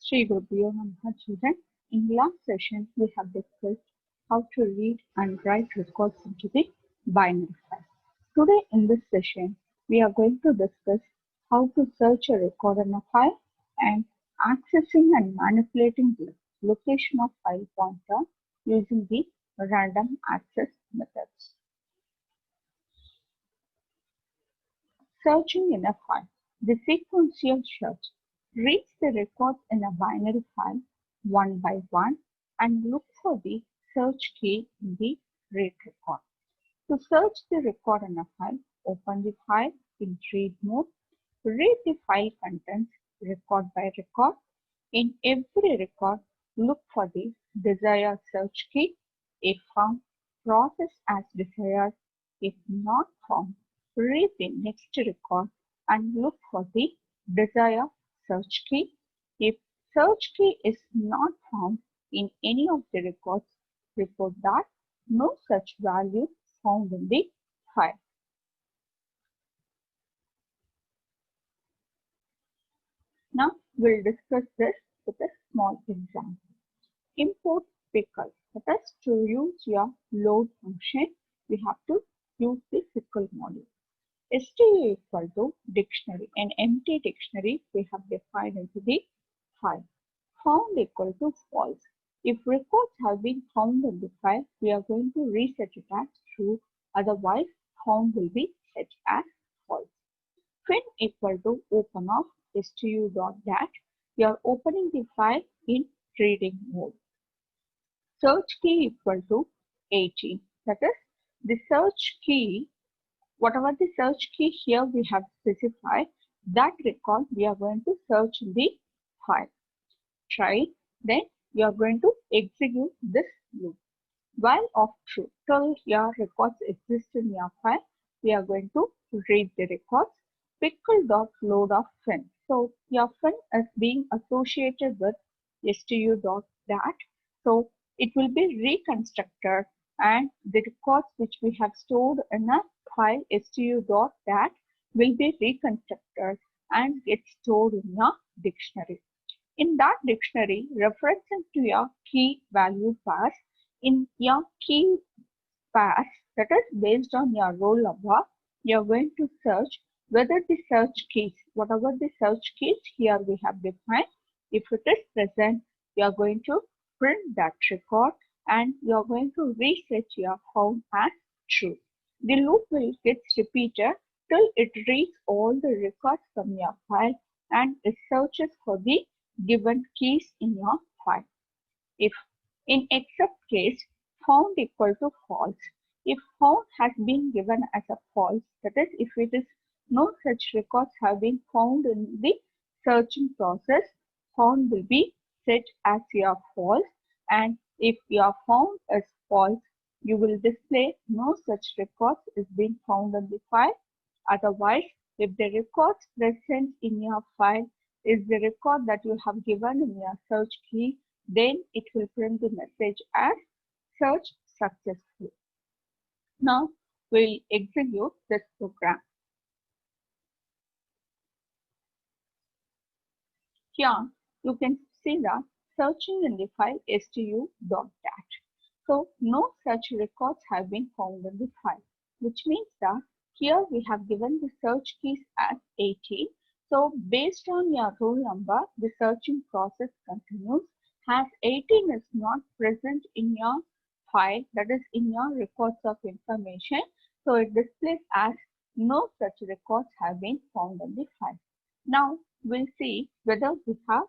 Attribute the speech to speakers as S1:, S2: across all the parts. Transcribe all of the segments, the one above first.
S1: Shri Gurubhyo Namaha children. In last session, we have discussed how to read and write records into the binary file. Today in this session, we are going to discuss how to search a record in a file and accessing and manipulating the location of file pointer using the random access methods. Searching in a file. The sequential search reads the records in a binary file one by one and look for the search key in the read record. To search the record in a file, open the file in read mode, read the file contents record by record. In every record, look for the desired search key. If found, process as desired. If not found, read the next record and look for the desired search key. If search key is not found in any of the records, report that no such value found in the file. Now we'll discuss this with a small example. Import pickle. That is, to use your load function, we have to use the pickle module. STU equal to dictionary. An empty dictionary we have defined into the file. Found equal to false. If records have been found in the file, we are going to reset it as true. Otherwise, found will be set as false. Fin equal to open of stu.dat. We are opening the file in reading mode. Search key equal to 18. That is, the search key, whatever the search key here we have specified, that record we are going to search in the file. Try, then you are going to execute this loop. While of true, till your records exist in your file, we are going to read the records. Pickle.load of fin. So your fin is being associated with stu.dat. So it will be reconstructed and the records which we have stored in a file stu.dat will be reconstructed and get stored in your dictionary. In that dictionary, referencing to your key value pairs, in your key pairs, that is based on your roll number, you are going to search whether the search keys, whatever the search keys here we have defined, if it is present, you are going to print that record and you are going to reset your found as true. The loop will get repeated till it reads all the records from your file and it searches for the given keys in your file. If in except case, found equal to false. If found has been given as a false, that is, if it is no such records have been found in the searching process, found will be set as your false, and if your found is false, you will display no such records is being found in the file. Otherwise, if the records present in your file is the record that you have given in your search key, then it will print the message as search successful. Now we'll execute this program. Here you can see that searching in the file stu.dat. So no such records have been found in the file, which means that here we have given the search keys as 18. So based on your roll number, the searching process continues. As 18 is not present in your file, that is in your records of information, so it displays as no such records have been found in the file. Now we'll see whether we have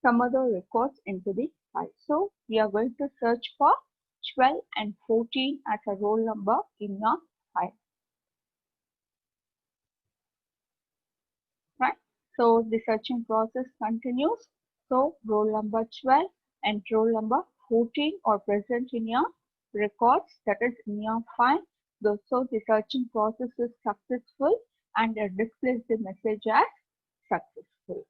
S1: some other records into the file. So we are going to search for 12 and 14 as a roll number in your file. Right? So the searching process continues. So roll number 12 and roll number 14 are present in your records, that is in your file. So the searching process is successful and it displays the message as successful.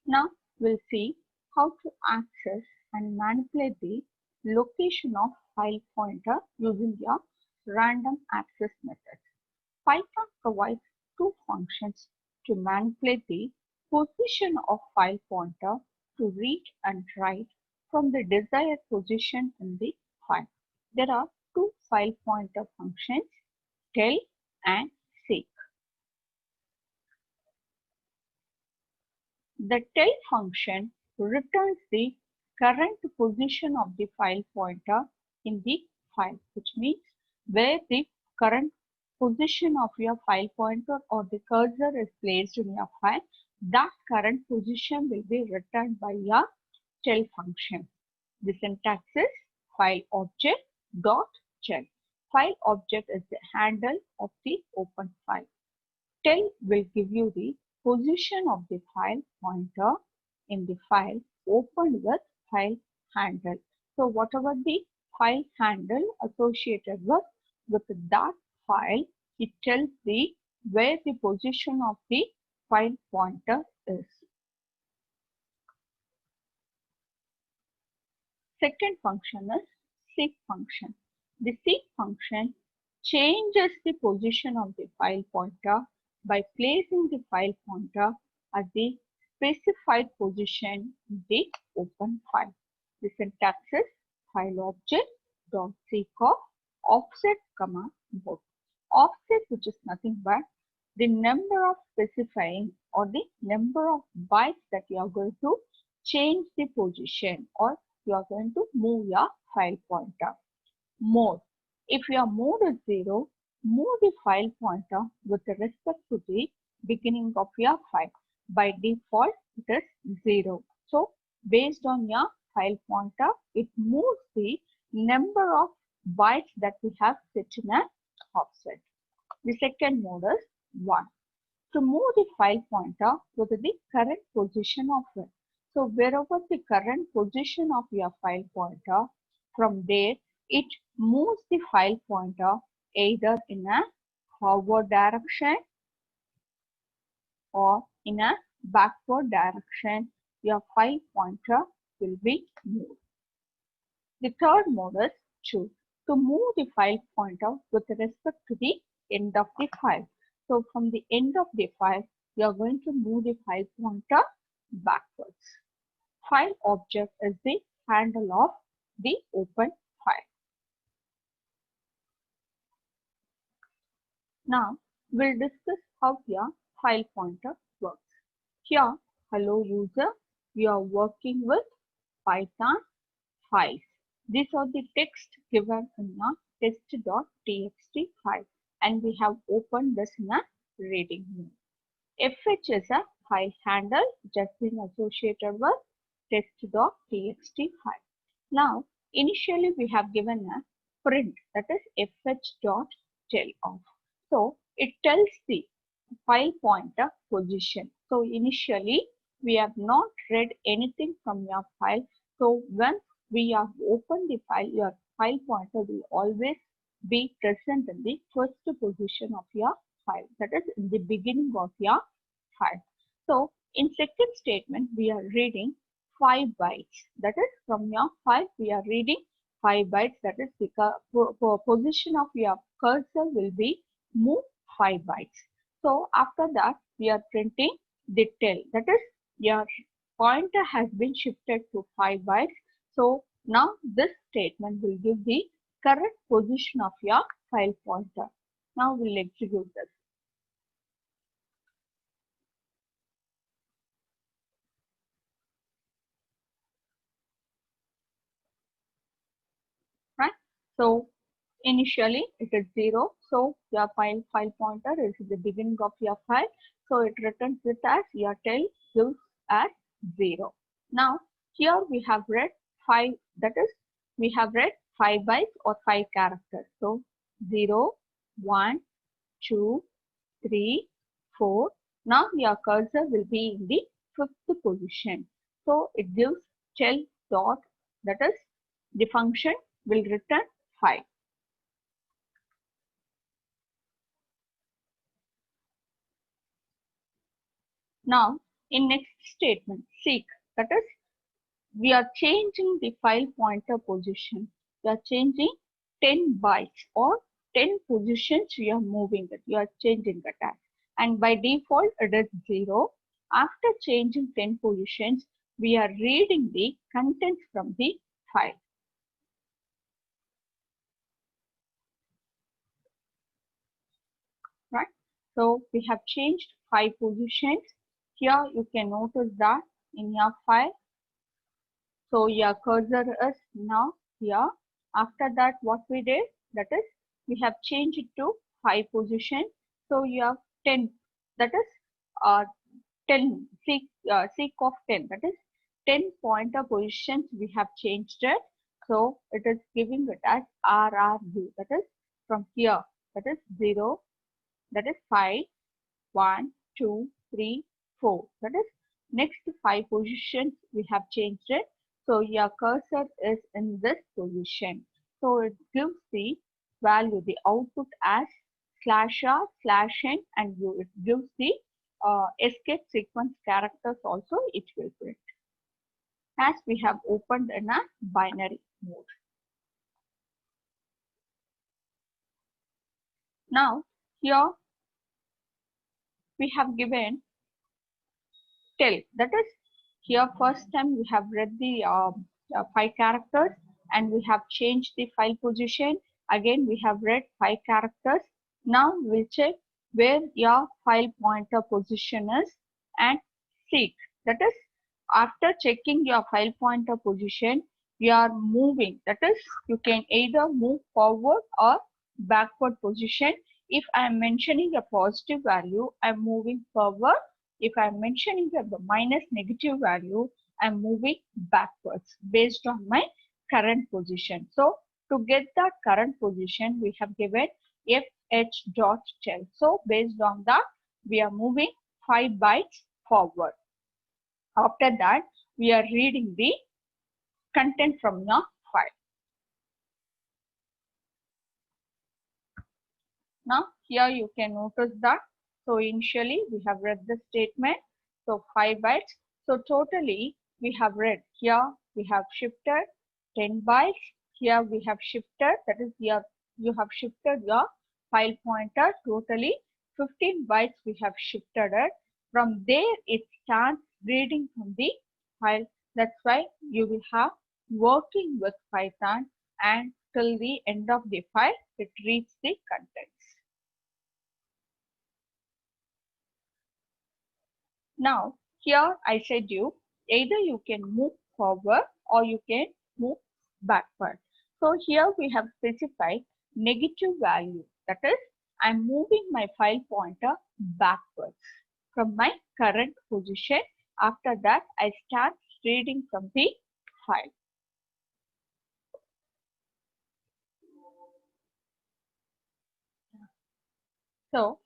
S1: Now we'll see how to access and manipulate the location of file pointer using your random access method. Python provides two functions to manipulate the position of file pointer to read and write from the desired position in the file. There are two file pointer functions, tell and seek. The tell function returns the current position of the file pointer in the file, which means where the current position of your file pointer or the cursor is placed in your file, that current position will be returned by your tell function. The syntax is file object dot tell. File object is the handle of the open file. Tell will give you the position of the file pointer in the file opened with file handle. So whatever the file handle associated with that file, it tells the where the position of the file pointer is. Second function is seek function. The seek function changes the position of the file pointer by placing the file pointer at the specified position in the open file. The syntax is file object dot seek of offset comma both. Offset, which is nothing but the number of specifying or the number of bytes that you are going to change the position or you are going to move your file pointer. Mode. If your mode is 0, move the file pointer with respect to the beginning of your file. By default, it is 0. So, based on your file pointer, it moves the number of bytes that we have set in an offset. The second mode is 1. To move the file pointer with the current position of it. So wherever the current position of your file pointer, from there it moves the file pointer either in a forward direction or in a backward direction. Your file pointer will be moved. The third mode is choose. To move the file pointer with respect to the end of the file. So from the end of the file, you are going to move the file pointer backwards. File object is the handle of the open file. Now we'll discuss how your file pointer works. Here, hello user, we are working with Python files. These are the text given in a test.txt file and we have opened this in a reading mode. fh is a file handle just been associated with test.txt file. Now, initially we have given a print, that is fh.tell off. So, it tells the file pointer position. So, initially we have not read anything from your file. So, when we have opened the file, your file pointer will always be present in the first position of your file, that is in the beginning of your file. So, in second statement, we are reading 5 bytes. That is from your file, we are reading 5 bytes. That is the position of your cursor will be moved 5 bytes. So, after that, we are printing the tell. That is your pointer has been shifted to 5 bytes. So, now this statement will give the current position of your file pointer. Now, we'll execute this. Right? So, initially it is 0. So, your file pointer is the beginning of your file. So, it returns it as your tell gives as 0. Now, here we have read 5, that is we have read 5 bytes or 5 characters. So, 0, 1, 2, 3, 4. Now, your cursor will be in the 5th position. So, it gives tell dot, that is the function will return 5. Now, in next statement, seek, that is we are changing the file pointer position. We are changing 10 bytes or 10 positions we are moving it. You are changing the tag. and by default it is 0. After changing 10 positions, we are reading the contents from the file. Right? So we have changed 5 positions. Here you can notice that in your file. So your cursor is now here. After that, what we did, that is, we have changed it to 5 position. So you have 10, that is 10, seek of 10, that is 10 pointer positions we have changed it. So it is giving it as RRU, that is from here, that is 0, that is 5, 1, 2, 3, 4. That is next 5 positions we have changed it. So your cursor is in this position. So it gives the value, the output as /r/n and it gives the escape sequence characters also it will print as we have opened in a binary mode. Now here we have given tell, that is here first time we have read the 5 characters and we have changed the file position. Again we have read 5 characters. Now we'll check where your file pointer position is and seek, that is after checking your file pointer position you are moving, that is you can either move forward or backward position. If I am mentioning a positive value, I am moving forward. If I am mentioning the minus negative value, I am moving backwards based on my current position. So to get that current position, we have given fh.tell. So based on that, we are moving 5 bytes forward. After that, we are reading the content from your file. Now here you can notice that. So initially we have read the statement. So 5 bytes. So totally we have read here we have shifted 10 bytes. Here we have shifted, that is here you have shifted your file pointer. Totally 15 bytes we have shifted it. From there it starts reading from the file. That's why you will have working with Python and till the end of the file it reads the contents. Now here I said you either you can move forward or you can move backward. So here we have specified negative value, that is I am moving my file pointer backwards from my current position. After that I start reading from the file. So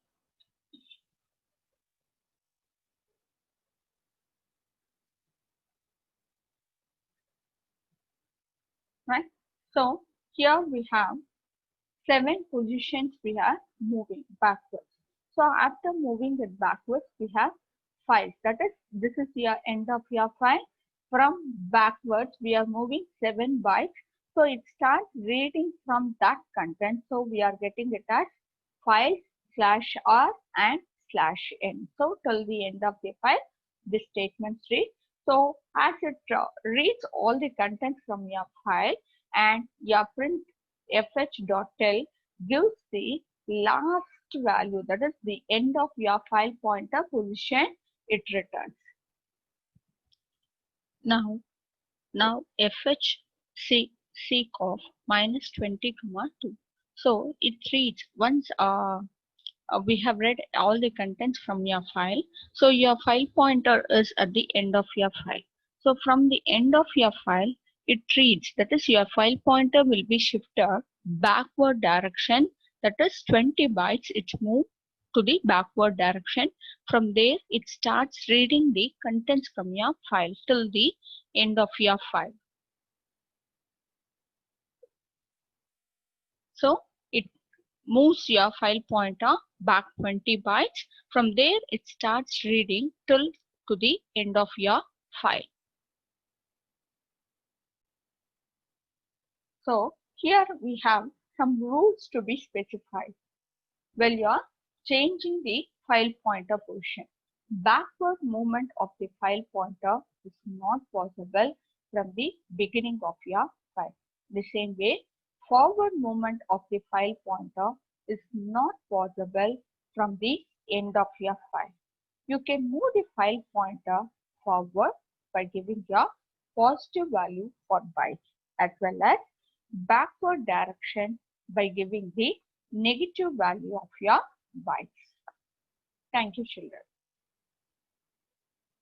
S1: right. So here we have 7 positions we are moving backwards. So after moving it backwards, we have 5. That is, this is your end of your file. From backwards, we are moving 7 bytes. So it starts reading from that content. So we are getting it as file/r and /n. So till the end of the file, this statement reads. So as it reads all the contents from your file and your print fh.tell gives the last value, that is the end of your file pointer position it returns. Now fh seek of -20, 2. So it reads once we have read all the contents from your file. So your file pointer is at the end of your file. So from the end of your file, it reads, that is your file pointer will be shifted backward direction, that is 20 bytes it moves to the backward direction. From there it starts reading the contents from your file till the end of your file. So it moves your file pointer back 20 bytes. From there it starts reading till to the end of your file. So here we have some rules to be specified. Well, changing the file pointer position. Backward movement of the file pointer is not possible from the beginning of your file. The same way, forward movement of the file pointer is not possible from the end of your file. You can move the file pointer forward by giving your positive value for bytes, as well as backward direction by giving the negative value of your bytes. Thank you, children.